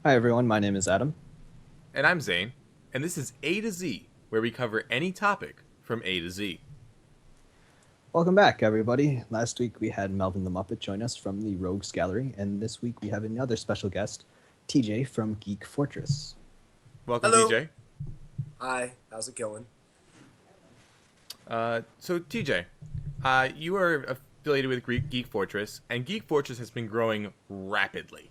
Hi everyone, my name is Adam. And I'm Zane, and this is A to Z, where we cover any topic from A to Z. Welcome back, everybody. Last week we had Melvin the Muppet join us from the Rogues Gallery, and this week we have another special guest, TJ from Geek Fortress. Welcome, Hello. TJ. Hi. How's it going? So, TJ, you are affiliated with Geek Fortress, and Geek Fortress has been growing rapidly.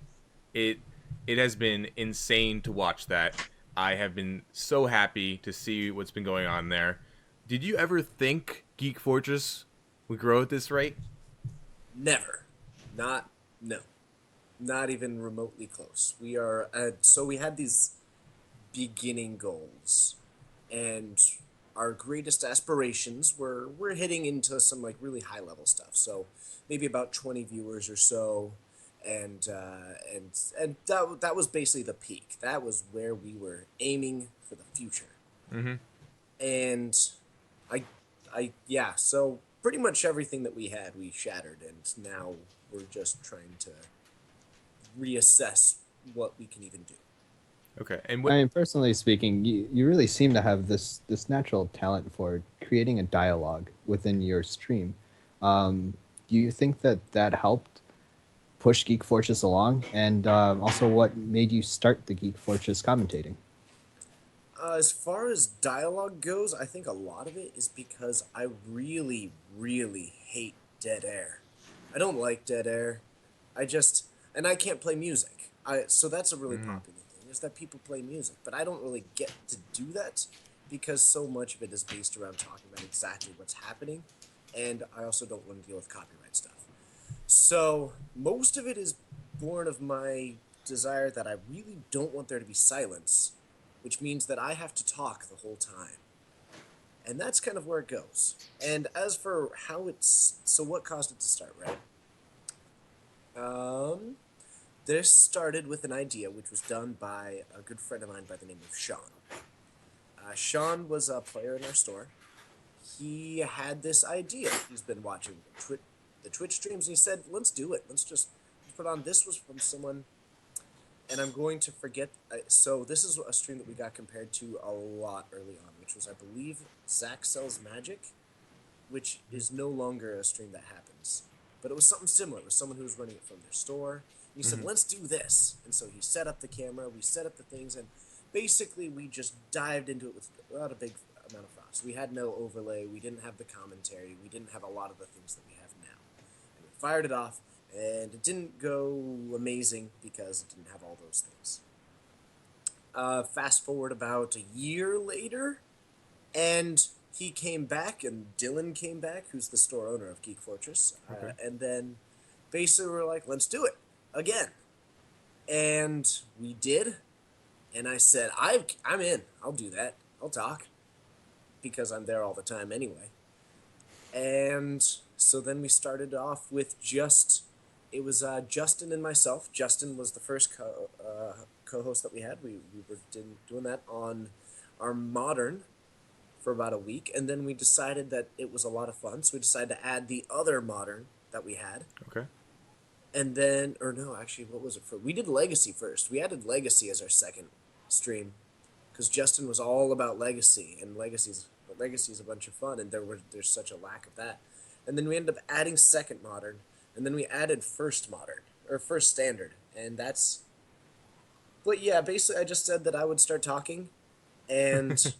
It it has been insane to watch that. I have been so happy to see what's been going on there. Did you ever think Geek Fortress would grow at this rate? Never. Not. No. Not even remotely close. We are. So we had these beginning goals, and our greatest aspirations were we're hitting into some like really high level stuff. So maybe about 20 viewers or so, and that was basically the peak. That was where we were aiming for the future. Mm-hmm. And I, yeah. So pretty much everything that we had, we shattered, and now we're just trying to reassess what we can even do. Okay, and I what? mean, personally speaking, you really seem to have this natural talent for creating a dialogue within your stream. Do you think that that helped push Geek Fortress along? And also, what made you start the Geek Fortress commentating? As far as dialogue goes, I think a lot of it is because I really, really hate dead air. I don't like dead air. I just and I can't play music. I so that's a really Mm-hmm. popular thing is that people play music, but I don't really get to do that because so much of it is based around talking about exactly what's happening, and I also don't want to deal with copyright stuff. So most of it is born of my desire that I really don't want there to be silence, which means that I have to talk the whole time. And that's kind of where it goes. And as for how it's so what caused it to start, right? Um this started with an idea which was done by a good friend of mine by the name of Sean. Sean was a player in our store. He had this idea. He's been watching the Twitch streams, and he said, "Let's do it. Let's put on." This was from someone, and I'm going to forget. So this is a stream that we got compared to a lot early on, which was, I believe, Zach Sells Magic, which is no longer a stream that happens. But it was something similar. It was someone who was running it from their store. And he said, Mm-hmm. "Let's do this." And so he set up the camera, we set up the things, and basically we just dived into it without a big amount of fuss. We had no overlay, we didn't have the commentary, we didn't have a lot of the things that we have now. And we fired it off, and it didn't go amazing because it didn't have all those things. Fast forward about a year later, and he came back, and Dylan came back, who's the store owner of Geek Fortress, Okay. and then basically we're like, let's do it again, and we did. And I said, I'm in. I'll do that. I'll talk because I'm there all the time anyway. And so then we started off with just it was Justin and myself. Justin was the first co-host that we had. We were doing that on our modern for about a week, and then we decided that it was a lot of fun, so we decided to add the other modern that we had, Okay. and then or no, actually, what was it for? We did Legacy first. We added Legacy as our second stream because Justin was all about Legacy, and Legacy's a bunch of fun, and there's such a lack of that, and then we ended up adding second modern, and then we added first modern or first standard, and that's. But yeah, basically, I just said that I would start talking, and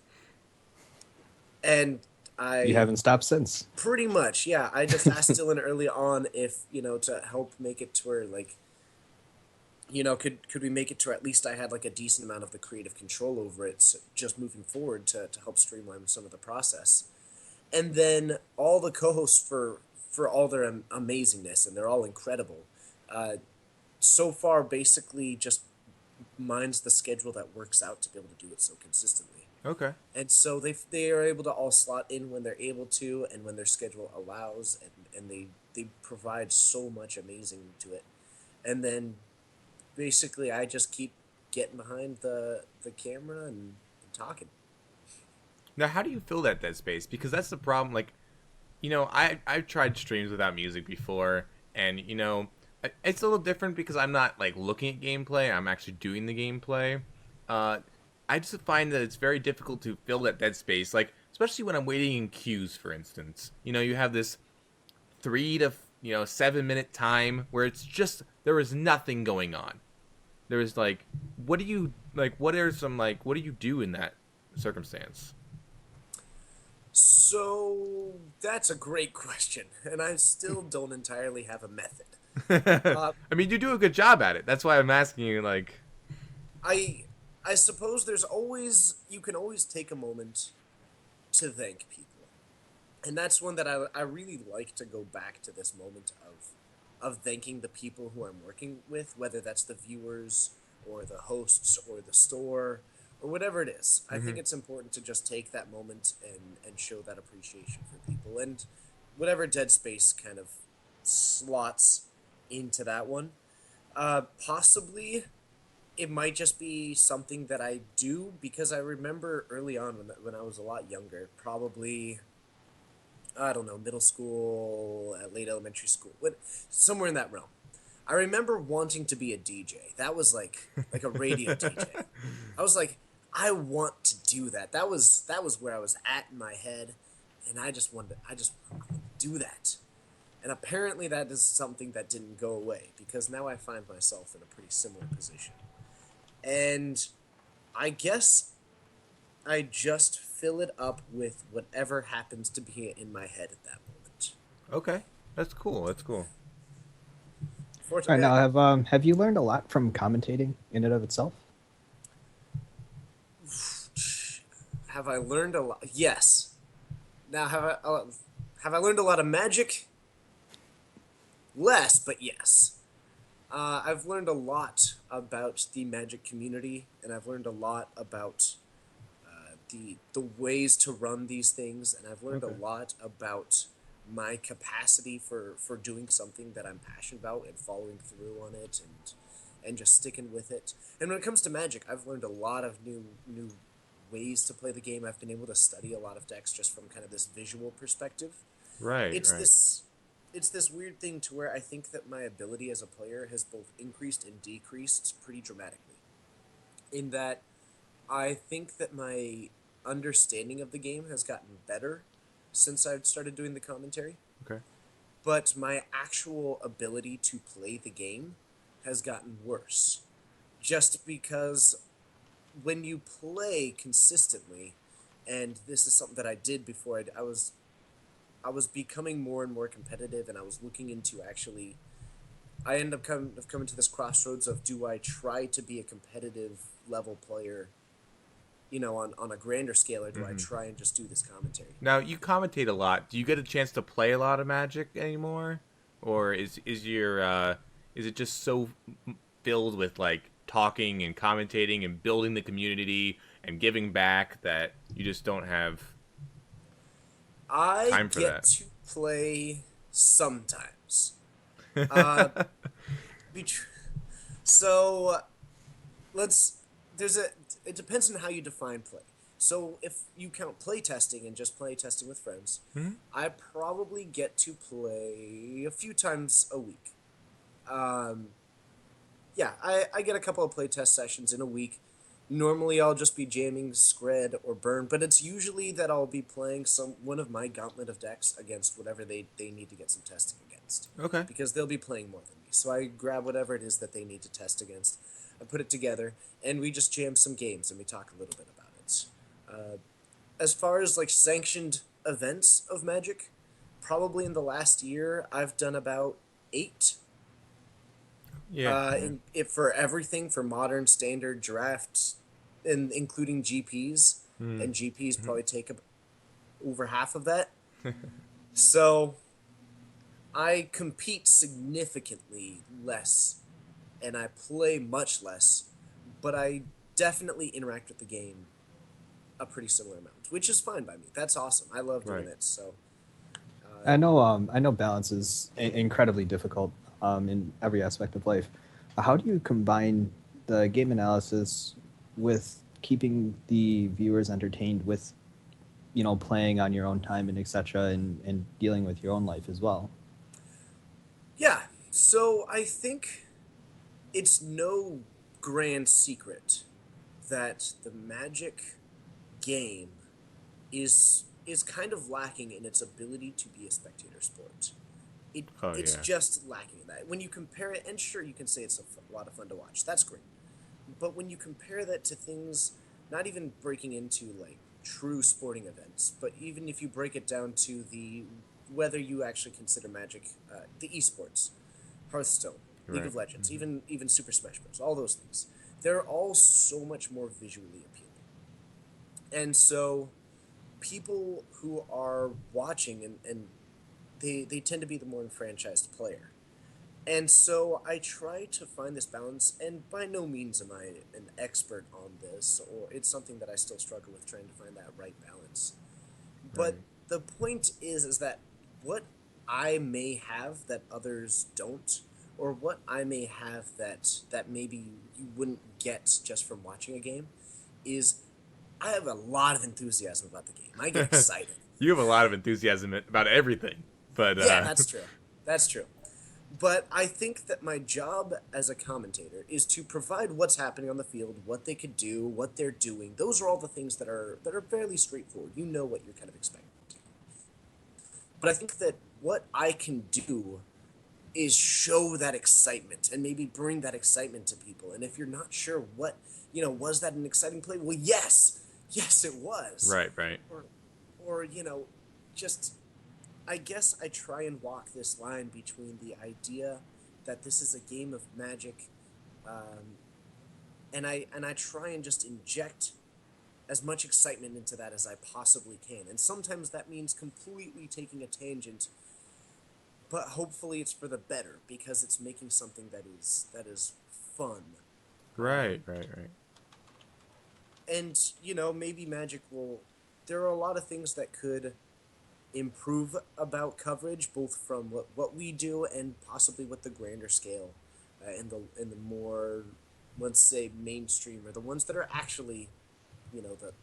and You I haven't stopped since. pretty much, yeah. I just asked Dylan early on if to help make it to where like could we make it to where at least I had like a decent amount of the creative control over it, so just moving forward to help streamline some of the process. And then all the co-hosts for all their amazingness, and they're all incredible. Uh, so far, basically, just mine's the schedule that works out to be able to do it so consistently. Okay. And so they are able to all slot in when they're able to and when their schedule allows, and they provide so much amazing to it. And then basically I just keep getting behind the camera and talking. Now, how do you fill that dead space? Because that's the problem. Like, I've tried streams without music before, and It's a little different because I'm not like looking at gameplay. I'm actually doing the gameplay. Uh, I just find that it's very difficult to fill that dead space. Like especially when I'm waiting in queues, for instance. You have this 3 to 7 minute time where it's just there is nothing going on. There is like, what do you like? What are some like? What do you do in that circumstance? So that's a great question, and I still don't entirely have a method. Uh, I mean, you do a good job at it. That's why I'm asking you. Like, I I suppose there's always you can always take a moment to thank people, and that's one that I really like to go back to this moment of thanking the people who I'm working with, whether that's the viewers or the hosts or the store or whatever it is. I think mhm. it's important to just take that moment and show that appreciation for people, and whatever Dead Space kind of slots into that one. Possibly it might just be something that I do because I remember early on when I was a lot younger, probably I don't know, middle school, late elementary school, somewhere in that realm. I remember wanting to be a DJ. That was like a radio DJ. I was like, I want to do that. That was where I was at in my head, and I just want to do that. And apparently that is something that didn't go away because now I find myself in a pretty similar position. And I guess I just fill it up with whatever happens to be in my head at that moment. Okay, that's cool. That's cool. All right, Fortunately, now have you learned a lot from commentating in and of itself? have I learned a lot? Yes. Now have I learned a lot of magic? Less, but yes. I've learned a lot about the magic community, and I've learned a lot about the ways to run these things, and I've learned a Okay. lot about my capacity for doing something that I'm passionate about and following through on it and just sticking with it. And when it comes to magic, I've learned a lot of new ways to play the game. I've been able to study a lot of decks just from kind of this visual perspective. Right. It's Right. this it's this weird thing to where I think that my ability as a player has both increased and decreased pretty dramatically. In that I think that my understanding of the game has gotten better since I've started doing the commentary, Okay. but my actual ability to play the game has gotten worse. Just because when you play consistently, and this is something that I did before I was becoming more and more competitive, and I was looking into actually. I end up coming to this crossroads of do I try to be a competitive level player, on a grander scale, or do I Hmm. try and just do this commentary? Now you commentate a lot. Do you get a chance to play a lot of Magic anymore, or is it just so filled with like talking and commentating and building the community and giving back that you just don't have I time for get that? to play sometimes. Uh, bet- so let's there's a it depends on how you define play. So if you count play testing and just play testing with friends, Hmm? I probably get to play a few times a week. Um, yeah, I get a couple of playtest sessions in a week. Normally, I'll just be jamming Scred or Burn, but it's usually that I'll be playing one of my gauntlet of decks against whatever they need to get some testing against, Okay. because they'll be playing more than me. So I grab whatever it is that they need to test against, I put it together, and we just jam some games and we talk a little bit about it. Uh, as far as like sanctioned events of Magic, probably in the last year I've done about 8 Yeah. Yeah. for everything for modern standard drafts, and including GPs, Hmm. and GPs probably take up over half of that. So I compete significantly less, and I play much less, but I definitely interact with the game a pretty similar amount, which is fine by me. That's awesome. I love doing Right. it. So uh, I know balance is incredibly difficult in every aspect of life. How do you combine the game analysis with keeping the viewers entertained with, playing on your own time and etc. and dealing with your own life as well? yeah, So I think it's no grand secret that the Magic game is kind of lacking in its ability to be a spectator sport. Oh It's yeah. just lacking in that. When you compare it, and sure, you can say it's a lot of fun to watch. That's great. But when you compare that to things, not even breaking into like true sporting events, but even if you break it down to the whether you actually consider Magic, the esports, Hearthstone, League Right. of Legends, even Super Smash Bros, all those things, they're all so much more visually appealing. And so people who are watching and they tend to be the more enfranchised player. And so I try to find this balance, and by no means am I an expert on this, or it's something that I still struggle with trying to find that right balance. But Right. the point is that what I may have that others don't, or what I may have that maybe you wouldn't get just from watching a game, is I have a lot of enthusiasm about the game. I get excited. You have a lot of enthusiasm about everything, but Yeah, that's true. That's true. But I think that my job as a commentator is to provide what's happening on the field, what they could do, what they're doing. Those are all the things that are fairly straightforward. You know what you're kind of expecting. But I think that what I can do is show that excitement and maybe bring that excitement to people. And if you're not sure what, was that an exciting play? Well, yes. Yes, it was. right, right, Or or just I guess I try and walk this line between the idea that this is a game of magic, um, and I try and just inject as much excitement into that as I possibly can. And sometimes that means completely taking a tangent, but hopefully it's for the better because it's making something that is fun. right, right, right. And maybe magic will. There are a lot of things that could improve about coverage, both from what we do and possibly with the grander scale, and the more, let's say, mainstream, or the ones that are actually,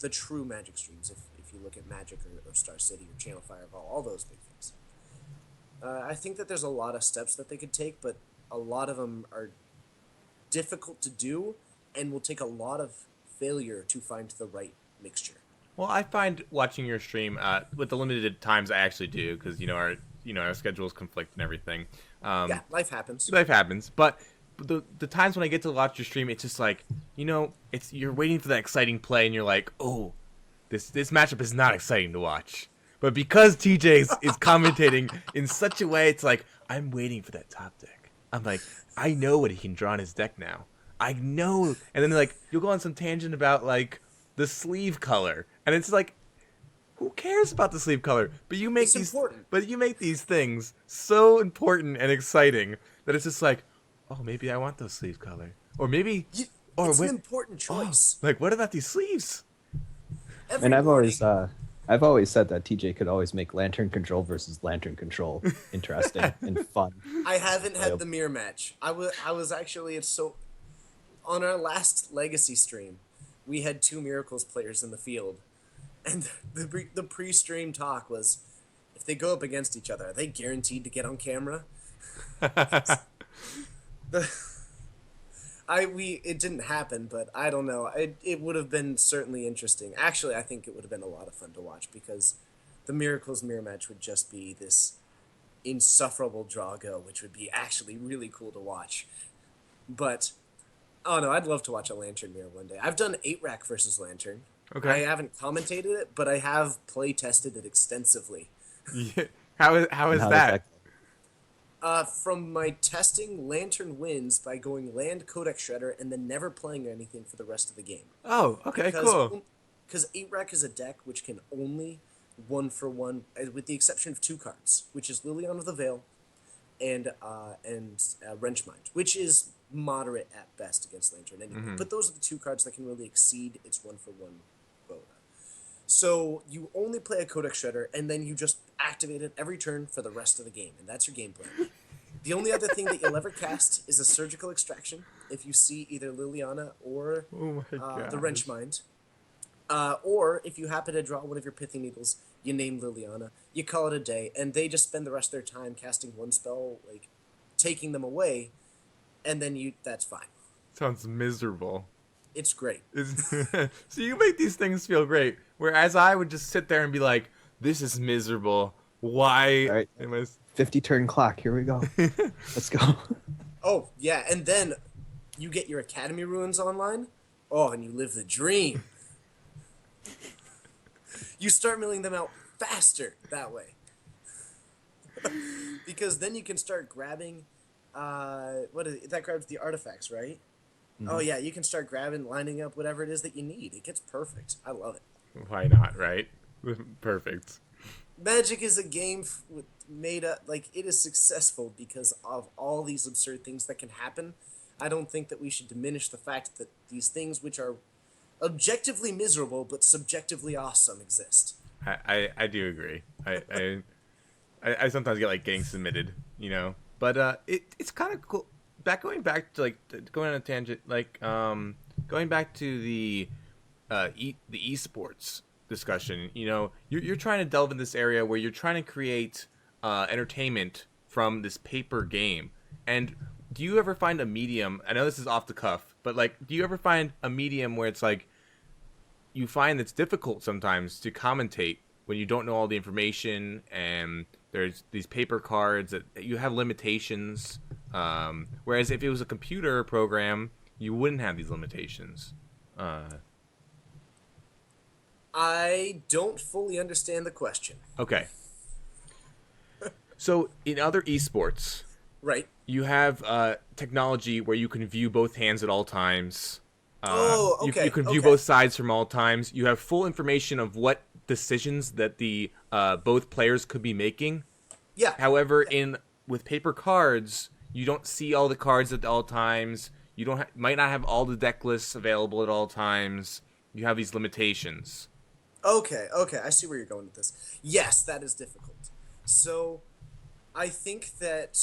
the true Magic streams. If you look at Magic, or Star City, or Channel Fireball, all those big things. I think that there's a lot of steps that they could take, but a lot of them are difficult to do, and will take a lot of failure to find the right mixture. Well, I find watching your stream with the limited times I actually do, because our schedules conflict and everything. Yeah, Um, life happens. life happens, but the times when I get to watch your stream, it's just like it's you're waiting for that exciting play, and you're like, oh, this matchup is not exciting to watch. But because TJ is commentating in such a way, it's like I'm waiting for that top deck. I'm like, I know what he can draw in his deck now. I know, and then like you'll go on some tangent about like the sleeve color, and it's like, who cares about the sleeve color? It's important. But you make these things so important and exciting that it's just like, oh, maybe I want those sleeve color, or maybe, You, or it's an wait, important oh, choice. like what about these sleeves? Every And morning, I've always said that TJ could always make lantern control versus lantern control interesting and fun. I haven't had Playable. the mirror match. I was actually, it's so, on our last Legacy stream, we had two Miracles players in the field, and the pre-stream talk was, if they go up against each other, are they guaranteed to get on camera? The I we It didn't happen, but I don't know. It would have been certainly interesting. Actually, I think it would have been a lot of fun to watch, because the Miracles mirror match would just be this insufferable draw go, which would be actually really cool to watch. But oh no, I'd love to watch a Lantern mirror one day. I've done 8-rack versus Lantern. I Okay, haven't commentated it, but I have play tested it extensively. yeah. How And is how does that? that go? From my testing, Lantern wins by going land Codex Shredder and then never playing anything for the rest of the game. Oh, okay, Because cool. because 8-rack is a deck which can only one for one, with the exception of two cards, which is Liliana of the Veil and Wrenchmind, which is moderate at best against Lantern anyway. Hmm. But those are the two cards that can really exceed its one for one quota. So you only play a Codex Shredder, and then you just activate it every turn for the rest of the game, and that's your game plan. The only other thing that you'll ever cast is a Surgical Extraction if you see either Liliana or Oh my the gosh. Wrenchmind. Or if you happen to draw one of your Pithing Needles, you name Liliana, you call it a day, and they just spend the rest of their time casting one spell, like taking them away, and then that's fine. Sounds miserable. It's great. So you make these things feel great, whereas I would just sit there and be like, "This is miserable. Why All right, am I?" 50 turn clock. Here we go. Let's go. Oh yeah, and then you get your Academy ruins online. Oh, and you live the dream. You start milling them out faster that way. Because then you can start grabbing what is it? That grabs the artifacts, right? Oh yeah, you can start grabbing, lining up whatever it is that you need. It gets perfect. I love it. Why not? Right? Perfect. Magic is a game made up like it is successful because of all these absurd things that can happen. I don't think that we should diminish the fact that these things which are objectively miserable but subjectively awesome exist. I do agree. I sometimes get like getting submitted, but it's kind of cool. Going back to going on a tangent, going back to the the esports discussion. You're trying to delve in this area where you're trying to create entertainment from this paper game. And do you ever find a medium? I know this is off the cuff, but do you ever find a medium where it's like you find it's difficult sometimes to commentate when you don't know all the information and there's these paper cards that you have limitations. Whereas if it was a computer program, you wouldn't have these limitations. I don't fully understand the question. Okay. So in other esports, Right. you have technology where you can view both hands at all times. You can view both sides from all times. You have full information of what decisions that the both players could be making. Yeah. However, with paper cards, you don't see all the cards at all times. You might not have all the deck lists available at all times. You have these limitations. Okay, I see where you're going with this. Yes, that is difficult. So, I think that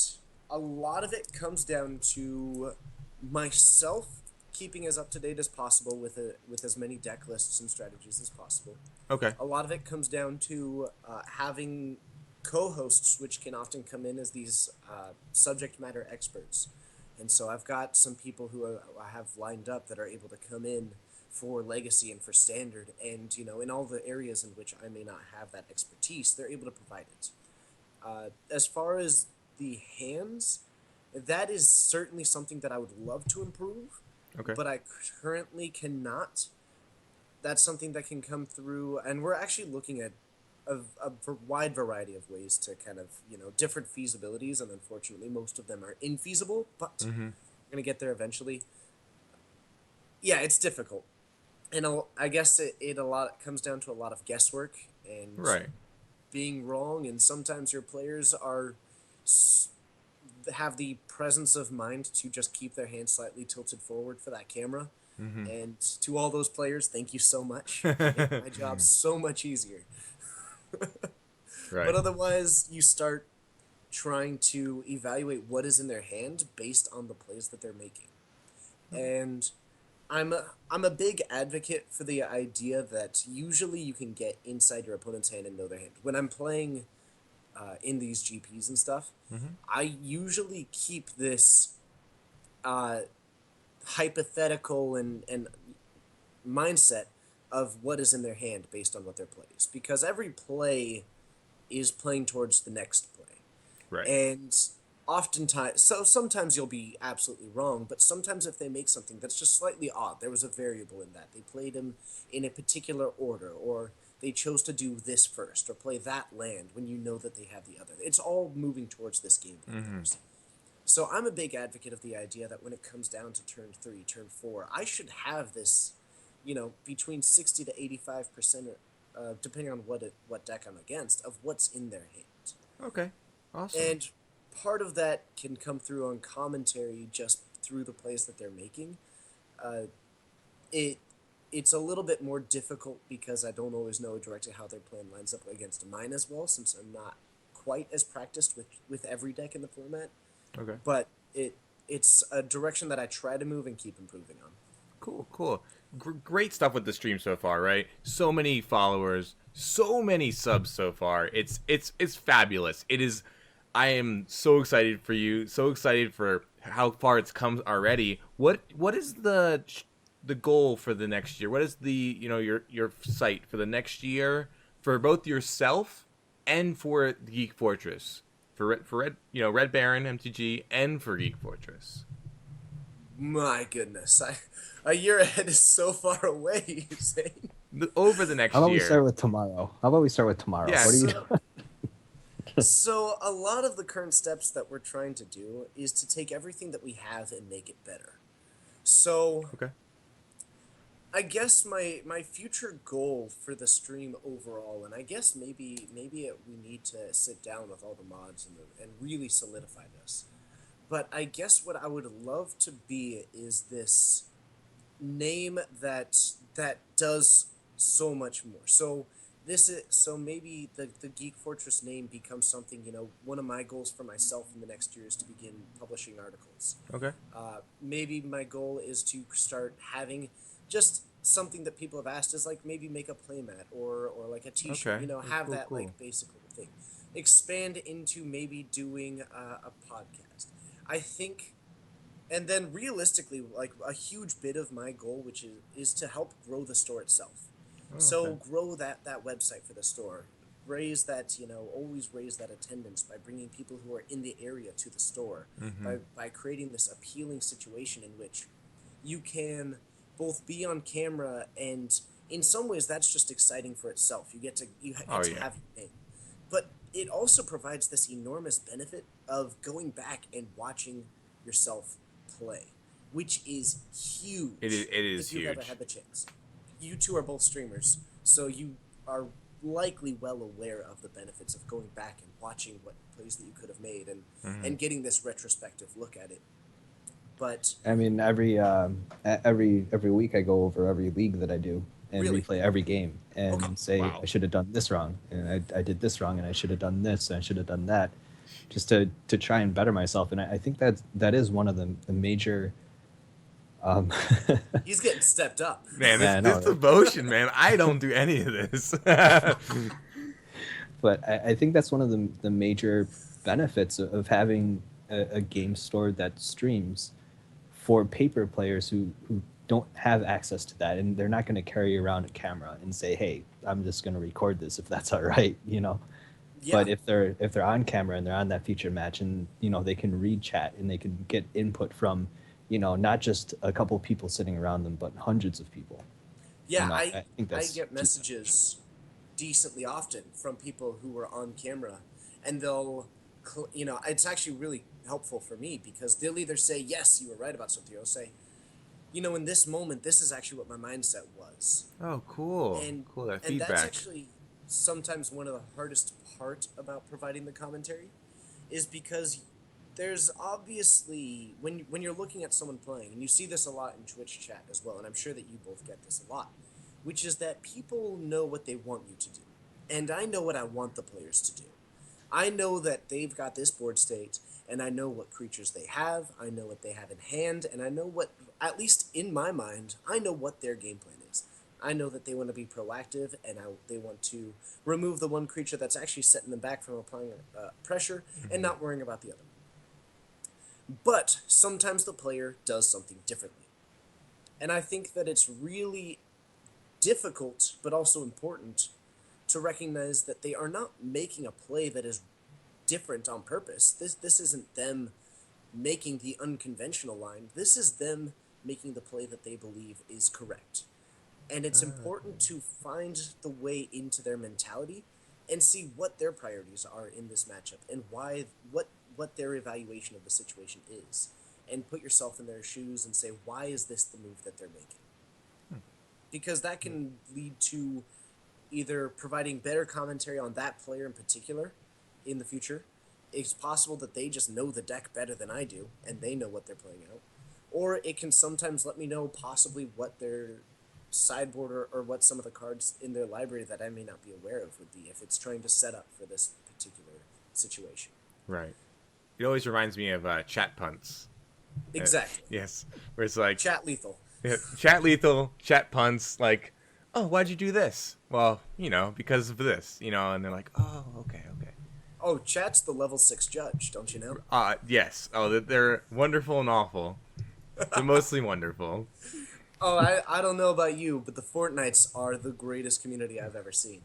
a lot of it comes down to myself keeping as up to date as possible with as many deck lists and strategies as possible. Okay. A lot of it comes down to having co-hosts, which can often come in as these subject matter experts. And so I've got some people who I have lined up that are able to come in for legacy and for standard, and in all the areas in which I may not have that expertise, they're able to provide it. As far as the hands, that is certainly something that I would love to improve. Okay. But I currently cannot. That's something that can come through, and we're actually looking at a wide variety of ways to kind of different feasibilities, and unfortunately most of them are infeasible, but we're gonna get there eventually. Yeah, it's difficult. And I guess it a lot comes down to a lot of guesswork and Right. being wrong, and sometimes your players have the presence of mind to just keep their hands slightly tilted forward for that camera. And to all those players, thank you so much. You make my job so much easier. Right. But otherwise, you start trying to evaluate what is in their hand based on the plays that they're making. And I'm a big advocate for the idea that usually you can get inside your opponent's hand and know their hand. When I'm playing in these GPs and stuff, I usually keep this hypothetical and mindset of what is in their hand based on what their plays, because every play is playing towards the next play. Right. And oftentimes, so sometimes you'll be absolutely wrong, but sometimes if they make something that's just slightly odd, there was a variable in that. They played him in a particular order, or they chose to do this first, or play that land when you know that they have the other. It's all moving towards this game. So I'm a big advocate of the idea that when it comes down to turn 3, turn 4, I should have this, between 60 to 85%, depending on what deck I'm against, of what's in their hand. Okay. Awesome. And part of that can come through on commentary just through the plays that they're making. It's a little bit more difficult because I don't always know directly how their plan lines up against mine as well, since I'm not quite as practiced with every deck in the format. Okay. But it's a direction that I try to move and keep improving on. Cool. Great stuff with the stream so far, right? So many followers, so many subs so far. It's fabulous. It is. I am so excited for you. So excited for how far it's come already. What is the goal for the next year? What is the your site for the next year for both yourself and for the Geek Fortress for Red Red Baron MTG and for Geek Fortress? My goodness, a year ahead is so far away. You say? Over the How next about we year. start with tomorrow? How about we start with tomorrow? What are you Yes. So, doing? so a lot of the current steps that we're trying to do is to take everything that we have and make it better. So Okay. I guess my future goal for the stream overall, and I guess we need to sit down with all the mods and really solidify this. But I guess what I would love to be is this name that does so much more. So maybe the Geek Fortress name becomes something. One of my goals for myself in the next year is to begin publishing articles. Okay. Maybe my goal is to start having just something that people have asked is like maybe make a playmat or like a T-shirt. Okay. Have Cool. that Cool. like basic little thing. Expand into maybe doing a podcast. I think, and then realistically, like a huge bit of my goal, which is to help grow the store itself. Oh, So okay. grow that website for the store, raise that always raise that attendance by bringing people who are in the area to the store, Mm-hmm. by creating this appealing situation in which you can both be on camera, and in some ways that's just exciting for itself. You Oh get to yeah. have your name, but it also provides this enormous benefit of going back and watching yourself play, which is huge It is if you've ever huge. had the chance. You two are both streamers, so you are likely well aware of the benefits of going back and watching what plays that you could have made, Mm-hmm. and getting this retrospective look at it. But I mean, every week I go over every league that I do and really, replay every game okay, and say I Wow. should have done this wrong and I did this wrong and I should have done this and I should have done that, just to try and better myself. And I think that is one of the major. Um, he's getting stepped up. Man, yeah, I know, this right? devotion, man. I don't do any of this. But I think that's one of the major benefits of having a game store that streams for paper players who don't have access to that, and they're not going to carry around a camera and say, "Hey, I'm just going to record this if that's all right," you know. Yeah, But if they're on camera and they're on that featured match, and they can read chat and they can get input from, not just a couple people sitting around them, but hundreds of people. yeah. I think I that's get key. messages decently often from people who are on camera, and it's actually really helpful for me because they'll either say yes, you were right about something, or they'll say, in this moment, this is actually what my mindset was. Oh, cool. and Cool, that and that's feedback. actually sometimes one of the hardest part about providing the commentary, is because there's obviously, when you're looking at someone playing, and you see this a lot in Twitch chat as well, and I'm sure that you both get this a lot, which is that people know what they want you to do, and I know what I want the players to do. I know that they've got this board state, and I know what creatures they have, I know what they have in hand, and I know what, at least in my mind, I know what their game plan is. I know that they want to be proactive, and they want to remove the one creature that's actually setting them back from applying pressure and Mm-hmm. not worrying about the other. But sometimes the player does something differently. And I think that it's really difficult, but also important, to recognize that they are not making a play that is different on purpose. This isn't them making the unconventional line. This is them making the play that they believe is correct. And it's important to find the way into their mentality and see what their priorities are in this matchup, and what their evaluation of the situation is, and put yourself in their shoes and say, why is this the move that they're making? Because that can lead to either providing better commentary on that player in particular in the future. It's possible that they just know the deck better than I do, and they know what they're playing out. Or it can sometimes let me know possibly what their sideboard, or what some of the cards in their library that I may not be aware of would be, if it's trying to set up for this particular situation. Right. It always reminds me of chat punts. Uh, Exactly. yes. Where it's like, Chat lethal. yeah, chat lethal, chat punts, like, oh, why'd you do this? Well, because of this, and they're like, oh, okay. Oh, chat's the level 6 judge, don't you know? Yes. Oh, they're wonderful and awful, but mostly wonderful. Oh, I don't know about you, but the Fortnites are the greatest community I've ever seen.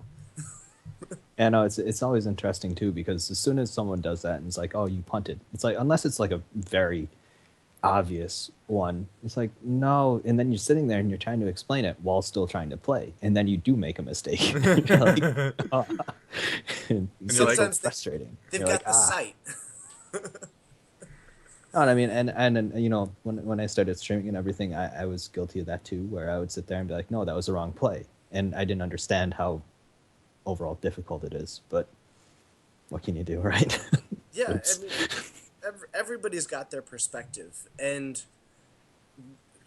And it's always interesting too because as soon as someone does that and it's like, oh, you punted. It's like unless it's like a very obvious one, it's like no, and then you're sitting there and you're trying to explain it while still trying to play, and then you do make a mistake. You're like, And oh. And you're it's like, so Sometimes frustrating. they've You're like, got the ah. sight. No, I mean, and you know, when I started streaming and everything, I was guilty of that too, where I would sit there and be like, no, that was the wrong play, and I didn't understand how overall difficult it is. But what can you do, right? Yeah, I Oops. mean, everybody's got their perspective, and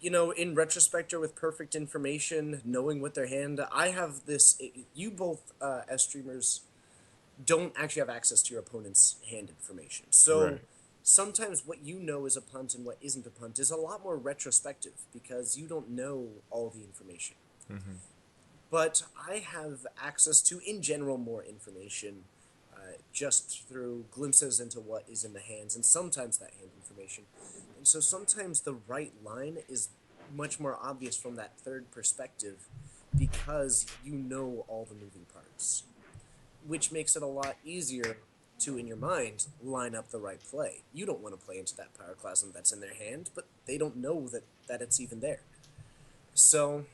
in retrospect or with perfect information, knowing what their hand, I have this. You both, as streamers, don't actually have access to your opponent's hand information. So right. sometimes what you know is a punt and what isn't a punt is a lot more retrospective because you don't know all the information. Hmm. But I have access to, in general, more information just through glimpses into what is in the hands and sometimes that hand information. And so sometimes the right line is much more obvious from that third perspective because you know all the moving parts, which makes it a lot easier to, in your mind, line up the right play. You don't want to play into that pyroclasm that's in their hand, but they don't know that it's even there. So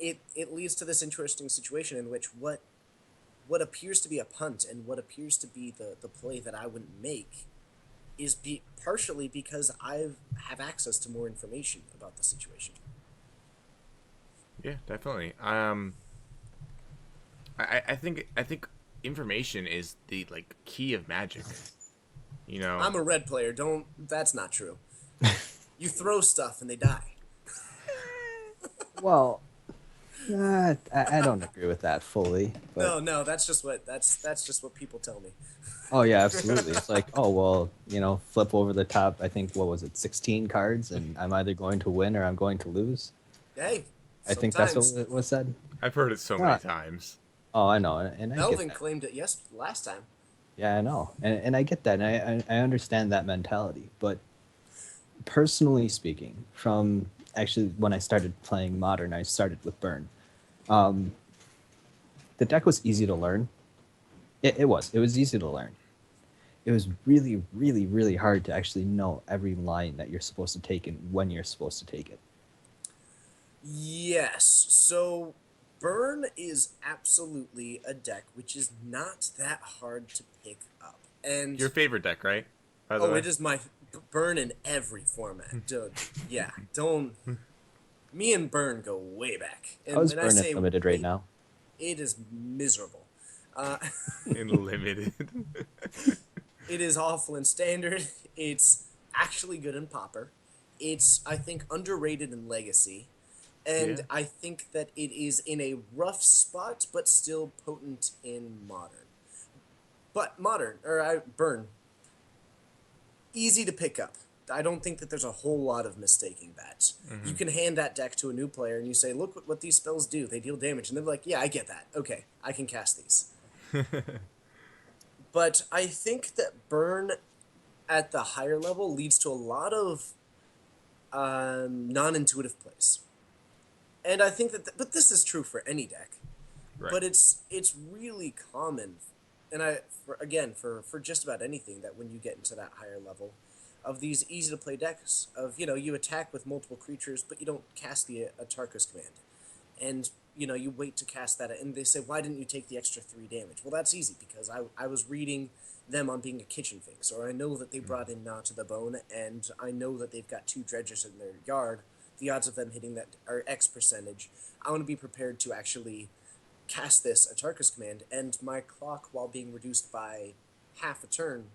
it leads to this interesting situation in which what appears to be a punt and what appears to be the play that I wouldn't make is partially because I have access to more information about the situation. Yeah, definitely. I think information is the like key of magic. You know, I'm a red player. Don't. That's not true. You throw stuff and they die. Well, I don't agree with that fully, but No, no, that's just what people tell me. oh yeah, absolutely. It's like, oh well, you know, flip over the top. I think what was it, 16 cards, and I'm either going to win or I'm going to lose. Hey, I think that's what sometimes it was said. I've heard it so many Ah, times. oh, I know, and I get Melvin that. claimed it last time. Yeah, I know, and I get that, and I understand that mentality. But personally speaking, from actually when I started playing Modern, I started with Burn. Um, the deck was easy to learn. It was easy to learn. It was really, really, really hard to actually know every line that you're supposed to take and when you're supposed to take it. Yes. So Burn is absolutely a deck which is not that hard to pick up. And Your favorite deck, right? By the oh, way. it is my Burn in every format. Dude, yeah, don't me and Burn go way back. How And is when I Burn say Unlimited right way, now? it is miserable. Uh, In limited. it is awful in standard. It's actually good in Popper. It's, I think, underrated in Legacy. And Yeah. I think that it is in a rough spot, but still potent in Modern. But Modern, or Burn, easy to pick up. I don't think that there's a whole lot of mistaking that. You Hmm. can hand that deck to a new player and you say, look what these spells do. They deal damage. And they're like, yeah, I get that. Okay, I can cast these. But I think that Burn at the higher level leads to a lot of non-intuitive plays. And I think but this is true for any deck. Right. But it's really common, and for just about anything, that when you get into that higher level of these easy to play decks of, you attack with multiple creatures but you don't cast the Atarka's command, and you wait to cast that, and they say, why didn't you take the extra 3 damage? Well, that's easy because I was reading them on being a kitchen fix, or I know that they brought in Gnaw to the Bone, and I know that they've got 2 dredgers in their yard. The odds of them hitting that are X percentage. I want to be prepared to actually cast this Atarka's command, and my clock, while being reduced by half a turn,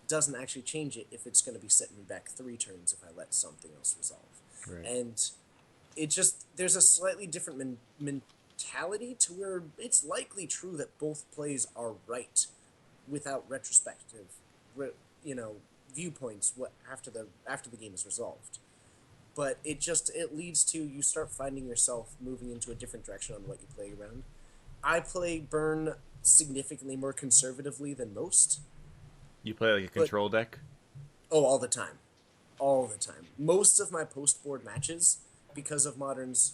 doesn't actually change it if it's going to be setting me back 3 turns if I let something else resolve. Right. And it just, there's a slightly different mentality to where it's likely true that both plays are right without retrospective, you know, viewpoints after the game is resolved. But it leads to, you start finding yourself moving into a different direction on what you play around. I play Burn significantly more conservatively than most. You play like a But control deck? oh, all the time, all the time. Most of my post board matches, because of Modern's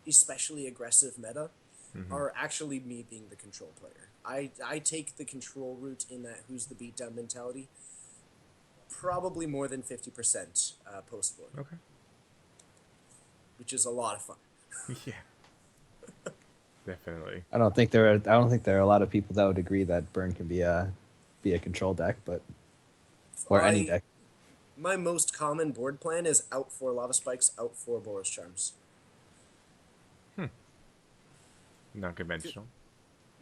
especially aggressive meta, Hmm. are actually me being the control player. I take the control route in that who's the beatdown mentality probably more than 50% post board, Okay. which is a lot of fun. Yeah, definitely. I don't think there are a lot of people that would agree that burn can be a control deck, but or any I deck. My most common board plan is out 4 lava spikes, out 4 Boros charms. Non conventional.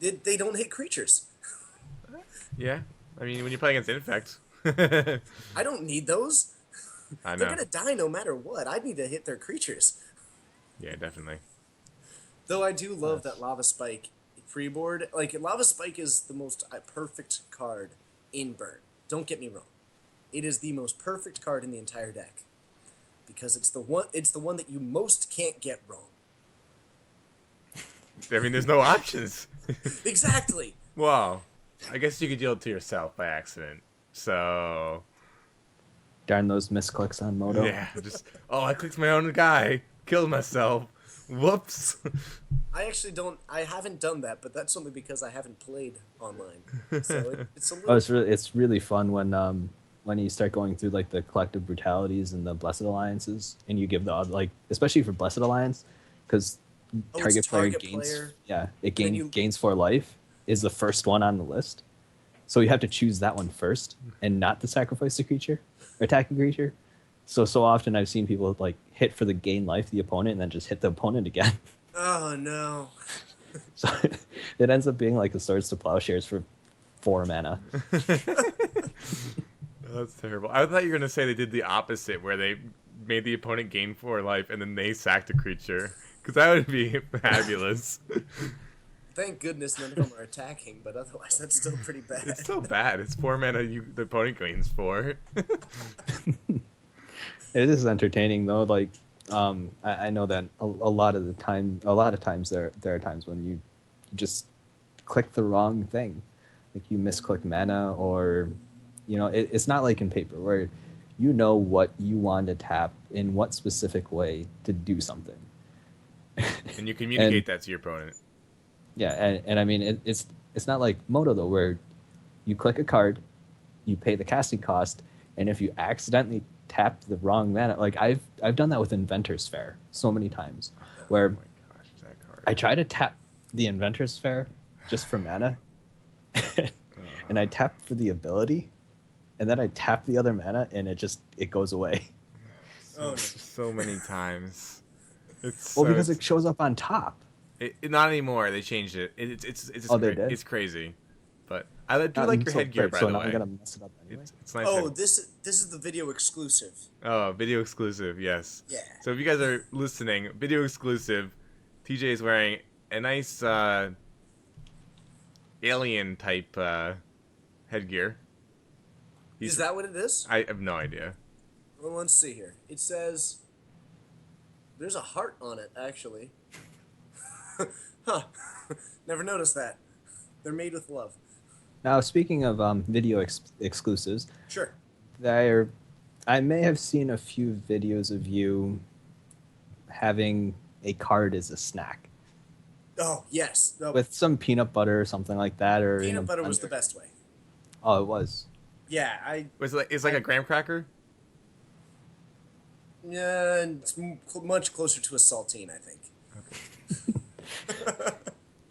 They don't hit creatures. Yeah. I mean, when you play against Infect. I don't need those. I They're know. gonna die no matter what. I need to hit their creatures. Yeah, definitely. Though I do love that Yes. lava spike freeboard. Like lava spike is the most perfect card in burn. Don't get me wrong. It is the most perfect card in the entire deck because it's the one. It's the one that you most can't get wrong. I mean, there's no options. Exactly. Wow. I guess you could deal it to yourself by accident. So, Darn those misclicks on Moto. yeah, just oh, I clicked my own guy, killed myself. Whoops. I actually don't. I haven't done that, but that's only because I haven't played online. So it's a Oh, little. it's really fun when you start going through like the collective brutalities and the blessed alliances, and you give the like especially for blessed alliance, because Oh, it's target player target gains player, it and then you. gains 4 life is the first one on the list, so you have to choose that one first and not to sacrifice the creature or attacking creature. So often I've seen people like hit for the gain life the opponent and then just hit the opponent again. Oh no. So it ends up being like the swords to plowshares for 4 mana. That's terrible. I thought you were gonna say they did the opposite, where they made the opponent gain 4 life and then they sacked a creature, because that would be fabulous. Thank goodness none of them are attacking, but otherwise that's still pretty It's bad. so bad. It's 4 mana. The opponent gains 4. It is entertaining though. Like, I know that a lot of the time, a lot of times there are times when you just click the wrong thing, like you misclick mana, or it's not like in paper where you know what you want to tap in what specific way to do something, And you and communicate that to your opponent. yeah, and I mean it's not like Moto though where you click a card, you pay the casting cost, and if you accidentally tap the wrong mana, like I've done that with Inventor's Fair so many times, Oh where my gosh, that I card. try to tap the Inventor's Fair just for mana, and I tap for the ability, and then I tap the other mana, and it goes away. Oh So no. so many times. It's Well, so because it shows up on top. not anymore. They changed it. It's Oh, just they did. it's crazy. But I do like your So headgear, right, by so the now I'm way. gonna mess it up anyway. It's nice. Oh, this is the video exclusive. Oh, video exclusive, yes. Yeah. So if you guys are listening, video exclusive, TJ is wearing a nice alien type headgear. Is He's that what it is? I have no idea. Well, let's see here. It says there's a heart on it actually. Huh. Never noticed that. They're made with love. Now, speaking of video exclusives, Sure. there, I may have seen a few videos of you having a card as a snack Oh yes. No, with some peanut butter or something like that, or in a peanut butter was the blender. best way. Oh, it was. Yeah, I. It's like a graham cracker. Yeah, it's much closer to a saltine, I think.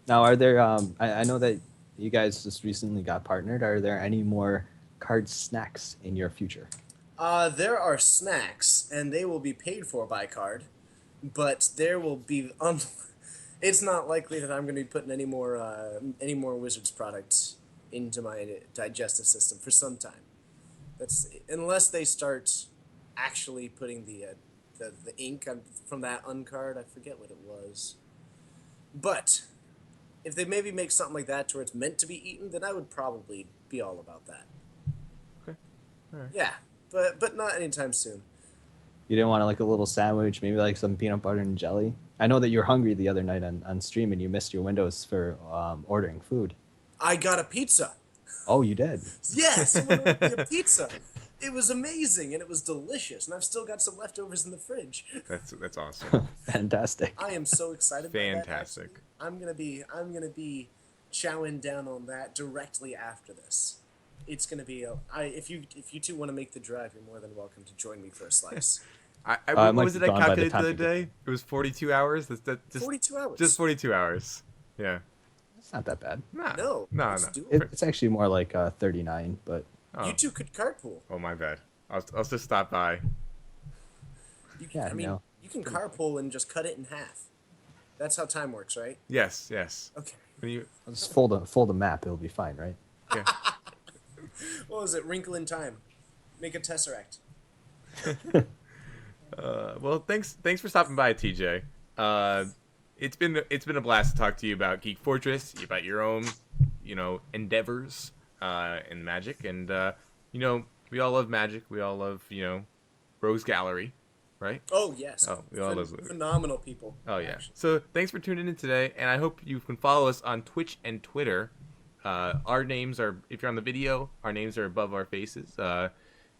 Now, are there? I know that you guys just recently got partnered. Are there any more card snacks in your future? There are snacks, and they will be paid for by card, but there will be. It's not likely that I'm going to be putting any more Wizards products into my digestive system for some time. That's unless they start actually putting the ink from that uncard. I forget what it was, but if they maybe make something like that to where it's meant to be eaten, then I would probably be all about that. Okay. All right. Yeah, but not anytime soon. You didn't want like a little sandwich, maybe like some peanut butter and jelly. I know that you were hungry the other night on stream and you missed your windows for ordering food. I got a pizza. Oh, you did. Yeah, someone ordered me a pizza. It was amazing and it was delicious, and I've still got some leftovers in the fridge. That's awesome. Fantastic. I am so excited by that. Actually, Fantastic. I'm gonna be chowing down on that directly after this. It's gonna be if you two want to make the drive, you're more than welcome to join me for a slice. It What might was be it I gone by the calculated the time other you get day? It was 42 hours. Just 42 hours. just 42 hours. Yeah. It's not that bad. Nah. No, No. it's No. doable. It's actually more like 39, but Oh. You two could carpool. Oh, my bad. I'll just stop by. yeah, I mean, no. you can carpool and just cut it in half. That's how time works, right? Yes. Yes. Okay. When you I'll just fold a map. It'll be fine, right? yeah. What was it? Wrinkle in time. Make a tesseract. Well, thanks for stopping by, TJ. It's been a blast to talk to you about Geek Fortress, about your own, endeavors in Magic, and we all love Magic. We all love Rogues Gallery, right? Oh yes. Oh, we all love it. Phenomenal people. Oh yeah. actually. So thanks for tuning in today, and I hope you can follow us on Twitch and Twitter. Our names are, if you're on the video, our names are above our faces.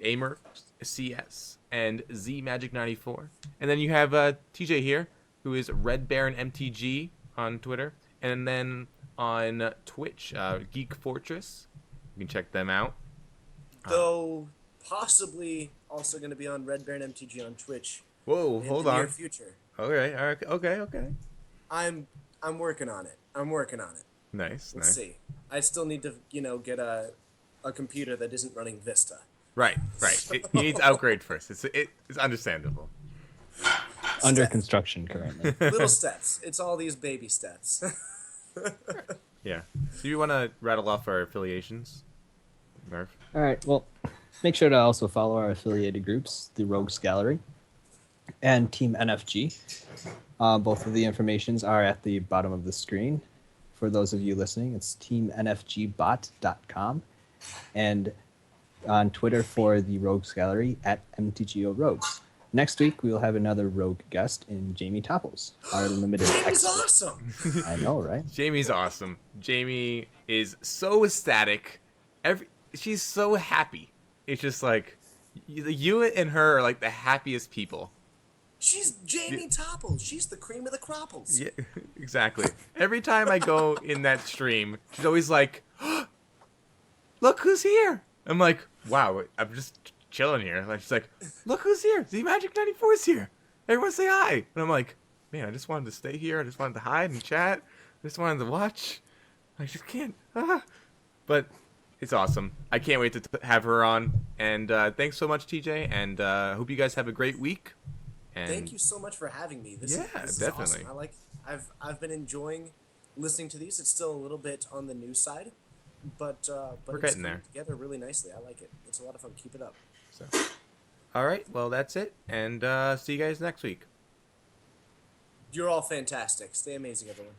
Amer CS and Z Magic 94, and then you have TJ here, who is Red Baron MTG on Twitter, and then on Twitch, Geek Fortress. You can check them out. Though possibly also going to be on Red Baron MTG on Twitch Whoa, in hold the on. near future. Okay, all right, okay. I'm working on it. I'm working on it. Nice, We'll nice. see. I still need to get a computer that isn't running Vista. Right. He needs to upgrade first. It's understandable. Under Step. construction currently. Little steps. It's all these baby steps. Yeah. Do you want to rattle off our affiliations, Murph? All right. Well, make sure to also follow our affiliated groups, the Rogues Gallery and Team NFG. Both of the informations are at the bottom of the screen. For those of you listening, it's teamnfgbot.com. And on Twitter for the Rogues Gallery at MTGO Rogues. Next week, we will have another rogue guest in Jamietopples, our limited Jamie's expert. awesome. I know, right? Jamie's awesome. Jamie is so ecstatic. She's so happy. It's just like you and her are like the happiest people. She's Jamietopples. She's the cream of the cropples. Yeah, exactly. Every time I go in that stream, she's always like, "Look who's here!" I'm like, "Wow, I'm just chilling here." Like she's like, "Look who's here! Z Magic 94 is here! Everyone say hi!" And I'm like, "Man, I just wanted to stay here. I just wanted to hide and chat. I just wanted to watch. I just can't." But it's awesome. I can't wait to have her on. And thanks so much, TJ. And hope you guys have a great week. And Thank you so much for having me. This is definitely. awesome. I've been enjoying listening to these. It's still a little bit on the new side, but We're it's getting coming there. together really nicely. I like it. It's a lot of fun. Keep it up. So, all right. Well, that's it. And see you guys next week. You're all fantastic. Stay amazing, everyone.